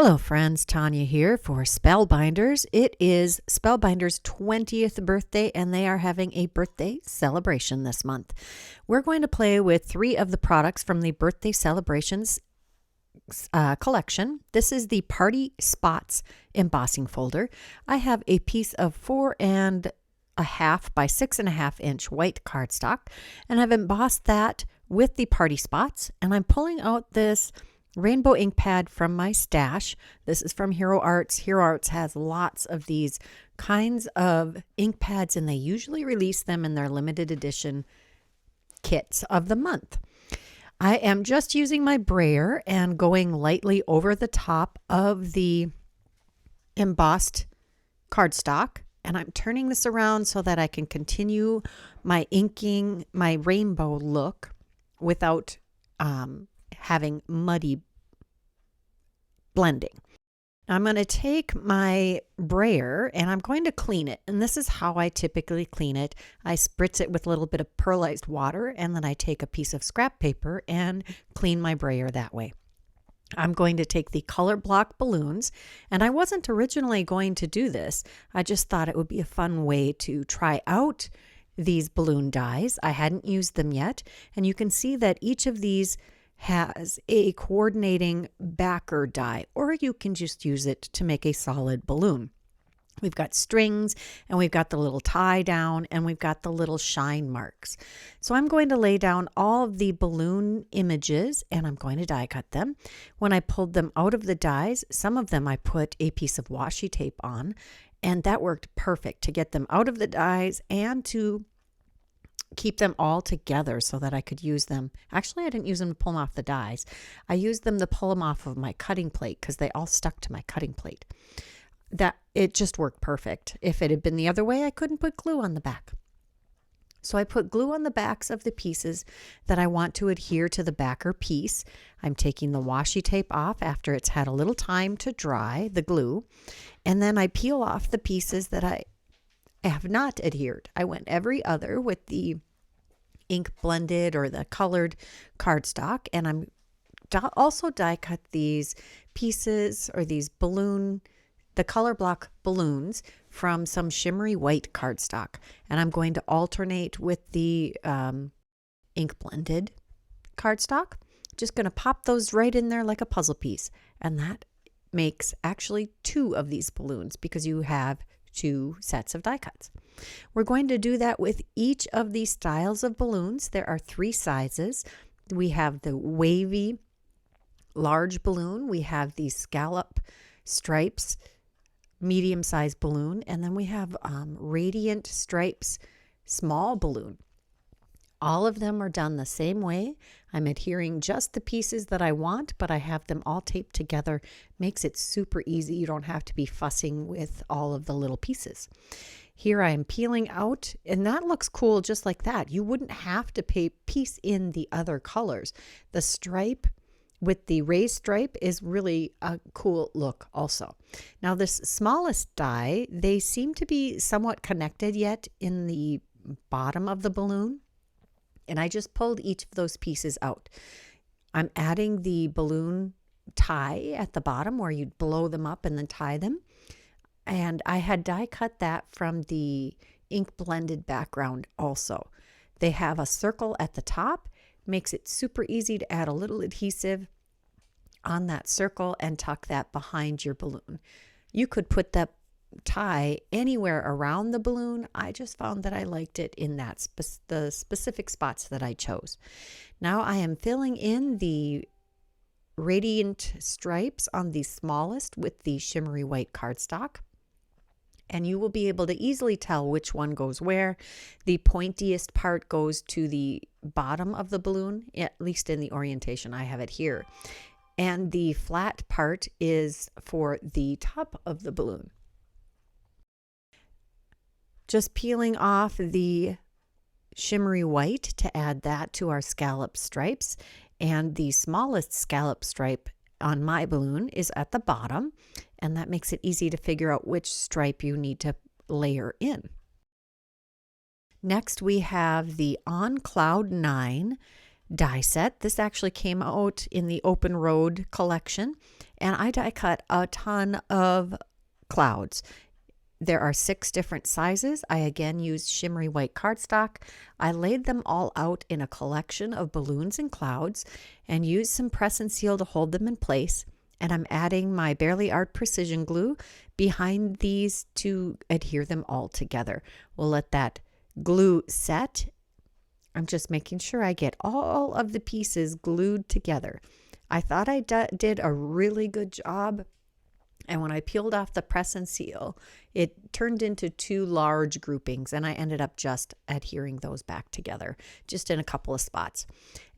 Hello friends, Tanya here for Spellbinders. It is Spellbinders' 20th birthday and they are having a birthday celebration this month. We're going to play with 3 of the products from the birthday celebrations collection. This is the Party Spots embossing folder. I have a piece of 4.5 by 6.5 inch white cardstock and I've embossed that with the Party Spots, and I'm pulling out this rainbow ink pad from my stash. This is from Hero Arts. Hero Arts has lots of these kinds of ink pads and they usually release them in their limited edition kits of the month. I am just using my brayer and going lightly over the top of the embossed cardstock, and I'm turning this around so that I can continue my inking, my rainbow look without having muddy blending. Now I'm going to take my brayer and I'm going to clean it, and this is how I typically clean it. I spritz it with a little bit of pearlized water and then I take a piece of scrap paper and clean my brayer that way. I'm going to take the color block balloons, and I wasn't originally going to do this. I just thought it would be a fun way to try out these balloon dies. I hadn't used them yet, and you can see that each of these has a coordinating backer die, or you can just use it to make a solid balloon. We've got strings, and we've got the little tie down, and we've got the little shine marks. So I'm going to lay down all of the balloon images and I'm going to die cut them. When I pulled them out of the dies, some of them I put a piece of washi tape on, and that worked perfect to get them out of the dies and to keep them all together so that I could use them. Actually, I didn't use them to pull them off the dies. I used them to pull them off of my cutting plate because they all stuck to my cutting plate. That it just worked perfect. If it had been the other way, I couldn't put glue on the back. So I put glue on the backs of the pieces that I want to adhere to the backer piece. I'm taking the washi tape off after it's had a little time to dry, the glue, and then I peel off the pieces that I have not adhered. I went every other with the ink blended or the colored cardstock, and I'm also die cut these pieces or these the color block balloons from some shimmery white cardstock, and I'm going to alternate with the ink blended cardstock. Just going to pop those right in there like a puzzle piece, and that makes actually 2 of these balloons because you have 2 sets of die cuts. We're going to do that with each of these styles of balloons. There are 3 sizes. We have the wavy large balloon, we have the scallop stripes medium-sized balloon, and then we have radiant stripes small balloon. All of them are done the same way. I'm adhering just the pieces that I want, but I have them all taped together. Makes it super easy. You don't have to be fussing with all of the little pieces. Here I am peeling out, and that looks cool just like that. You wouldn't have to piece in the other colors. The stripe with the raised stripe is really a cool look also. Now this smallest die, they seem to be somewhat connected yet in the bottom of the balloon. And I just pulled each of those pieces out. I'm adding the balloon tie at the bottom where you'd blow them up and then tie them. And I had die cut that from the ink blended background also. They have a circle at the top, makes it super easy to add a little adhesive on that circle and tuck that behind your balloon. You could put that tie anywhere around the balloon. I just found that I liked it in that the specific spots that I chose. Now I am filling in the radiant stripes on the smallest with the shimmery white cardstock, and you will be able to easily tell which one goes where. The pointiest part goes to the bottom of the balloon, at least in the orientation I have it here, and the flat part is for the top of the balloon. Just peeling off the shimmery white to add that to our scallop stripes, and the smallest scallop stripe on my balloon is at the bottom, and that makes it easy to figure out which stripe you need to layer in. Next we have the On Cloud 9 die set. This actually came out in the Open Road collection, and I die cut a ton of clouds. There are 6 different sizes. I again used shimmery white cardstock. I laid them all out in a collection of balloons and clouds and used some press and seal to hold them in place. And I'm adding my Barely Art Precision Glue behind these to adhere them all together. We'll let that glue set. I'm just making sure I get all of the pieces glued together. I thought I did a really good job. And when I peeled off the press and seal, it turned into 2 large groupings, and I ended up just adhering those back together, just in a couple of spots.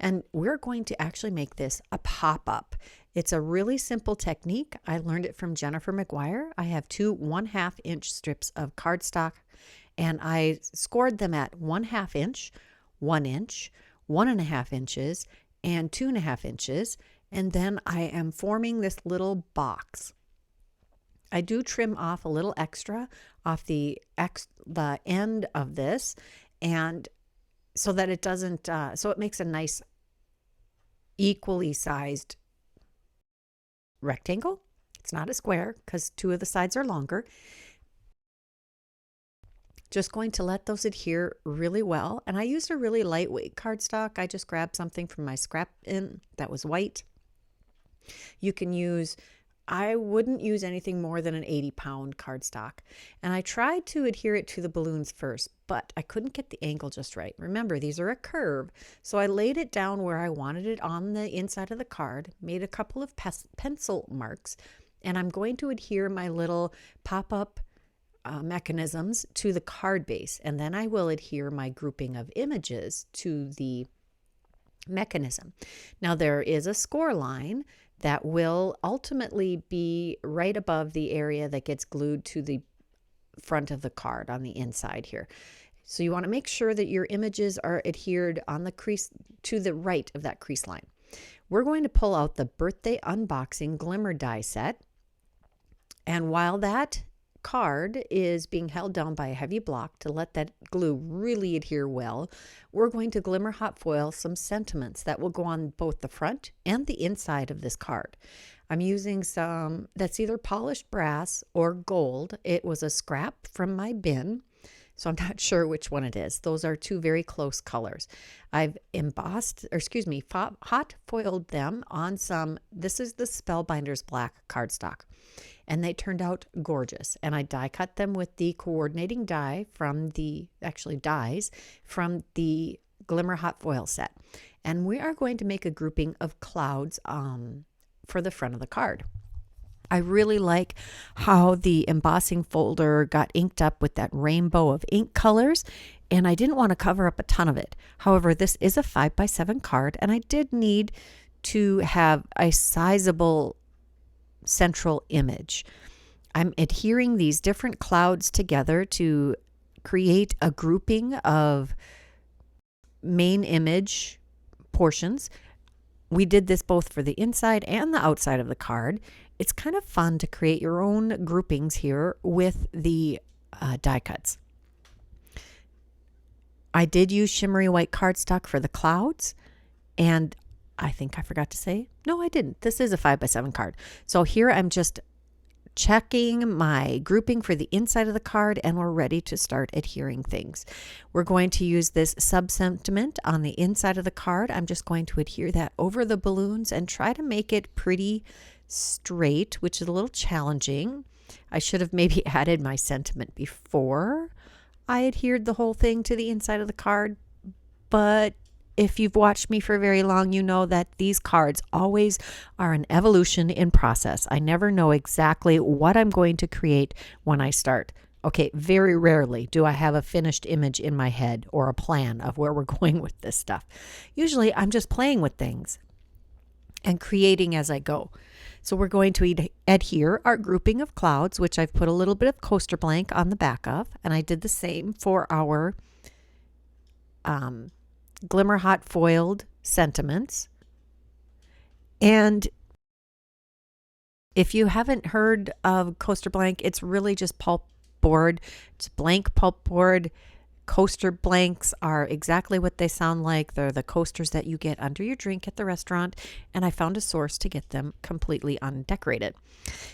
And we're going to actually make this a pop-up. It's a really simple technique. I learned it from Jennifer McGuire. I have 2 1/2 inch strips of cardstock, and I scored them at 1/2 inch, 1 inch, 1.5 inches, and 2.5 inches. And then I am forming this little box. I do trim off a little extra off the end of this, and so that it doesn't, so it makes a nice equally sized rectangle. It's not a square because 2 of the sides are longer. Just going to let those adhere really well. And I used a really lightweight cardstock. I just grabbed something from my scrap bin that was white. You can use, I wouldn't use anything more than an 80-pound cardstock. And I tried to adhere it to the balloons first, but I couldn't get the angle just right. Remember, these are a curve. So I laid it down where I wanted it on the inside of the card, made a couple of pencil marks, and I'm going to adhere my little pop-up mechanisms to the card base. And then I will adhere my grouping of images to the mechanism. Now there is a score line that will ultimately be right above the area that gets glued to the front of the card on the inside here. So you want to make sure that your images are adhered on the crease to the right of that crease line. We're going to pull out the Birthday Unboxing Glimmer die set. And while that card is being held down by a heavy block to let that glue really adhere well, we're going to Glimmer hot foil some sentiments that will go on both the front and the inside of this card. I'm using some that's either polished brass or gold. It was a scrap from my bin, so I'm not sure which one it is. Those are 2 very close colors. I've hot foiled them on some, this is the Spellbinders black cardstock. And they turned out gorgeous. And I die cut them with the coordinating die from the, dies from the Glimmer hot foil set. And we are going to make a grouping of clouds for the front of the card. I really like how the embossing folder got inked up with that rainbow of ink colors, and I didn't want to cover up a ton of it. However, this is a 5x7 card, and I did need to have a sizable central image. I'm adhering these different clouds together to create a grouping of main image portions. We did this both for the inside and the outside of the card. It's kind of fun to create your own groupings here with the die cuts. I did use shimmery white cardstock for the clouds, and I think I forgot to say, no, I didn't. This is a 5x7 card. So here I'm just checking my grouping for the inside of the card, and we're ready to start adhering things. We're going to use this sub-sentiment on the inside of the card. I'm just going to adhere that over the balloons and try to make it pretty straight, which is a little challenging. I should have maybe added my sentiment before I adhered the whole thing to the inside of the card, but if you've watched me for very long, you know that these cards always are an evolution in process. I never know exactly what I'm going to create when I start. Okay, very rarely do I have a finished image in my head or a plan of where we're going with this stuff. Usually I'm just playing with things and creating as I go. So we're going to adhere our grouping of clouds, which I've put a little bit of coaster blank on the back of, and I did the same for our Glimmer hot foiled sentiments. And if you haven't heard of coaster blank, it's really just pulp board. It's blank pulp board coaster blanks are exactly what they sound like. They're the coasters that you get under your drink at the restaurant, and I found a source to get them completely undecorated.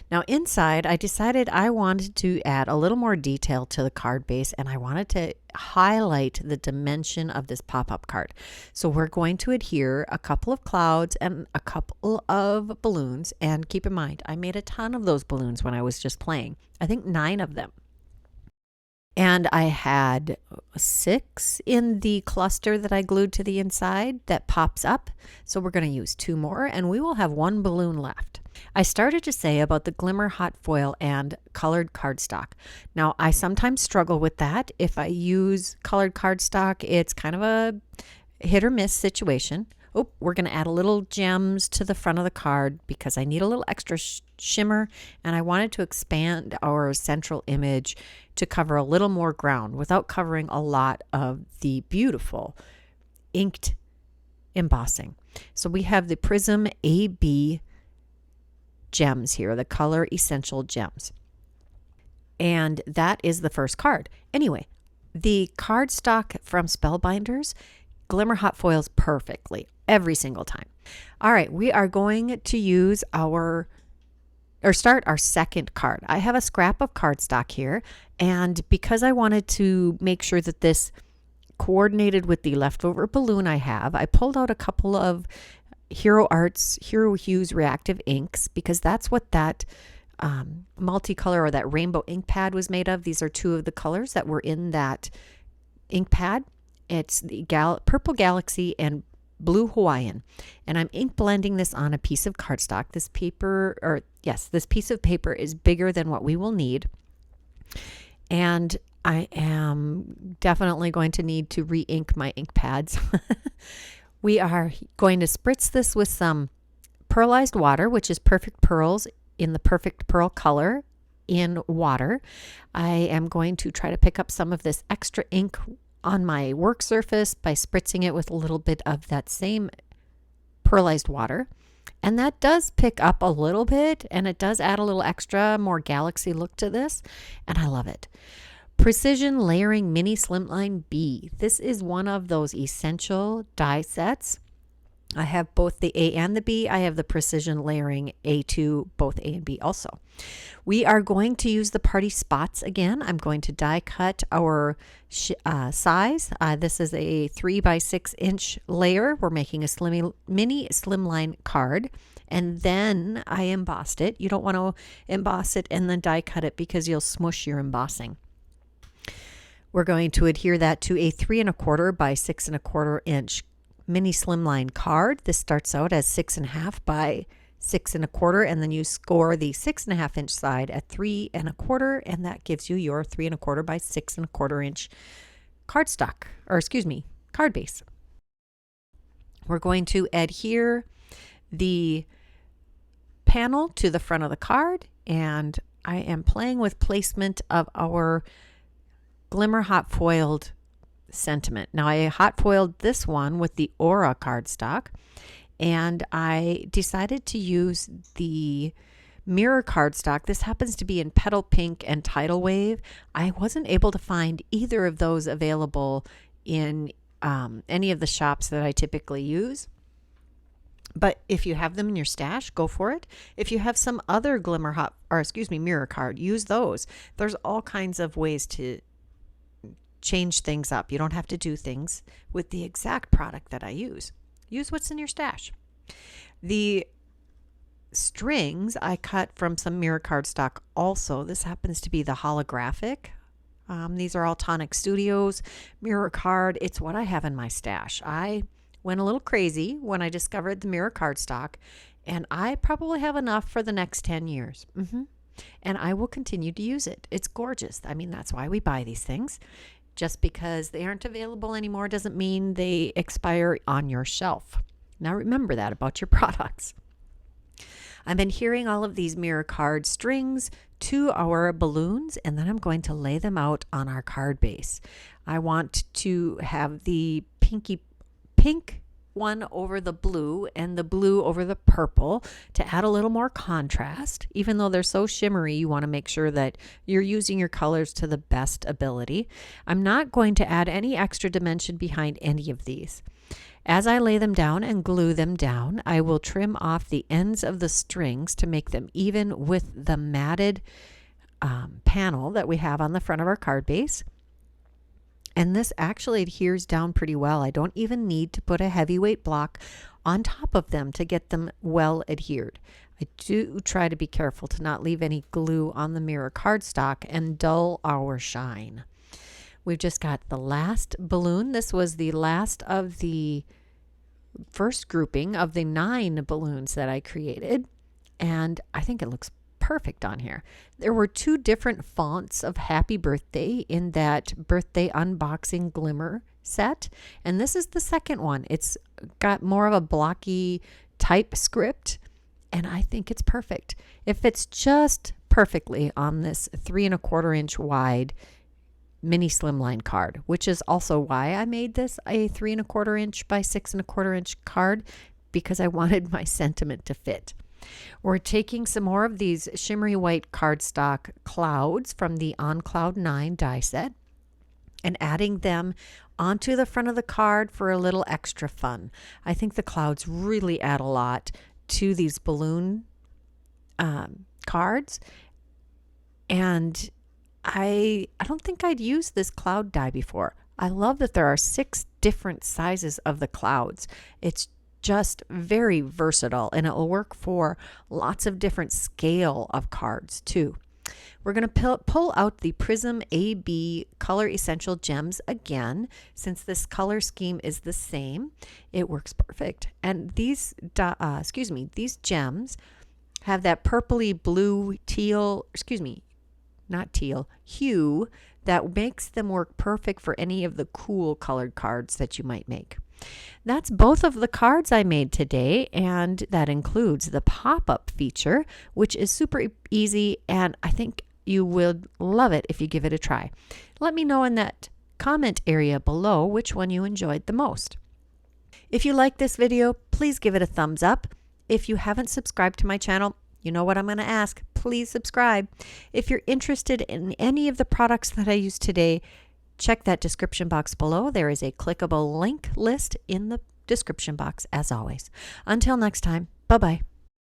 Now inside, I decided I wanted to add a little more detail to the card base, and I wanted to highlight the dimension of this pop-up card. So we're going to adhere a couple of clouds and a couple of balloons, and keep in mind, I made a ton of those balloons when I was just playing. I think 9 of them. And I had 6 in the cluster that I glued to the inside that pops up. So we're going to use 2 more, and we will have 1 balloon left. I started to say about the Glimmer hot foil and colored cardstock. Now, I sometimes struggle with that. If I use colored cardstock, it's kind of a hit or miss situation. Oh, we're going to add a little gems to the front of the card because I need a little extra shimmer, and I wanted to expand our central image to cover a little more ground without covering a lot of the beautiful inked embossing. So we have the Prism AB gems here, the Color Essential Gems. And that is the first card. Anyway, the cardstock from Spellbinders Glimmer hot foils perfectly every single time. All right, we are going to use start our second card. I have a scrap of cardstock here, and because I wanted to make sure that this coordinated with the leftover balloon I have, I pulled out a couple of Hero Hues reactive inks, because that's what that multicolor or that rainbow ink pad was made of. These are 2 of the colors that were in that ink pad. It's the Purple Galaxy and Blue Hawaiian, and I'm ink blending this on a piece of cardstock. This piece of paper is bigger than what we will need, and I am definitely going to need to re-ink my ink pads. We are going to spritz this with some pearlized water, which is Perfect Pearls in the Perfect Pearl color in water. I am going to try to pick up some of this extra ink on my work surface by spritzing it with a little bit of that same pearlized water. And that does pick up a little bit, and it does add a little extra, more galaxy look to this, and I love it. Precision Layering Mini Slimline B. This is one of those essential die sets. I have both the A and the B. I have the Precision Layering A2, both A and B also. We are going to use the party spots again. I'm going to die cut our size. This is a 3 by 6 inch layer. We're making a mini slimline card, and then I embossed it. You don't want to emboss it and then die cut it because you'll smush your embossing. We're going to adhere that to a 3 1/4 by 6 1/4 inch mini slimline card. This starts out as 6 1/2 by 6 1/4, and then you score the 6 1/2 inch side at 3 1/4, and that gives you your 3 1/4 by 6 1/4 inch card base. We're going to adhere the panel to the front of the card, and I am playing with placement of our Glimmer hot foiled sentiment. Now I hot foiled this one with the Aura cardstock, and I decided to use the mirror cardstock. This happens to be in Petal Pink and Tidal Wave. I wasn't able to find either of those available in any of the shops that I typically use. But if you have them in your stash, go for it. If you have some other mirror card, use those. There's all kinds of ways to change things up. You don't have to do things with the exact product that I use. Use what's in your stash. The strings I cut from some mirror cardstock also. This happens to be the holographic. These are all Tonic Studios mirror card. It's what I have in my stash. I went a little crazy when I discovered the mirror cardstock, and I probably have enough for the next 10 years. And I will continue to use it. It's gorgeous. I mean, that's why we buy these things. Just because they aren't available anymore doesn't mean they expire on your shelf. Now remember that about your products. I've been adhering all of these mirror card strings to our balloons, and then I'm going to lay them out on our card base. I want to have the pink one over the blue and the blue over the purple to add a little more contrast. Even though they're so shimmery, you want to make sure that you're using your colors to the best ability. I'm not going to add any extra dimension behind any of these. As I lay them down and glue them down, I will trim off the ends of the strings to make them even with the matted panel that we have on the front of our card base. And this actually adheres down pretty well. I don't even need to put a heavyweight block on top of them to get them well adhered. I do try to be careful to not leave any glue on the mirror cardstock and dull our shine. We've just got the last balloon. This was the last of the first grouping of the 9 balloons that I created, and I think it looks perfect on here. There were 2 different fonts of happy birthday in that birthday unboxing glimmer set, and this is the second one. It's got more of a blocky typescript, and I think it's perfect. It fits just perfectly on this 3 1/4 inch wide mini slimline card, which is also why I made this a 3 1/4 inch by 6 1/4 inch card, because I wanted my sentiment to fit. We're taking some more of these shimmery white cardstock clouds from the On Cloud 9 die set and adding them onto the front of the card for a little extra fun. I think the clouds really add a lot to these balloon cards, and I don't think I'd used this cloud die before. I love that there are 6 different sizes of the clouds. It's just very versatile, and it will work for lots of different scale of cards too. We're going to pull out the Prism AB Color Essential Gems again, since this color scheme is the same. It works perfect. And these gems have that purpley blue teal, not teal, hue that makes them work perfect for any of the cool colored cards that you might make. That's both of the cards I made today, and that includes the pop-up feature, which is super easy, and I think you would love it if you give it a try. Let me know in that comment area below which one you enjoyed the most. If you like this video, please give it a thumbs up. If you haven't subscribed to my channel, you know what I'm going to ask. Please subscribe. If you're interested in any of the products that I used today, check that description box below. There is a clickable link list in the description box as always. Until next time, bye-bye.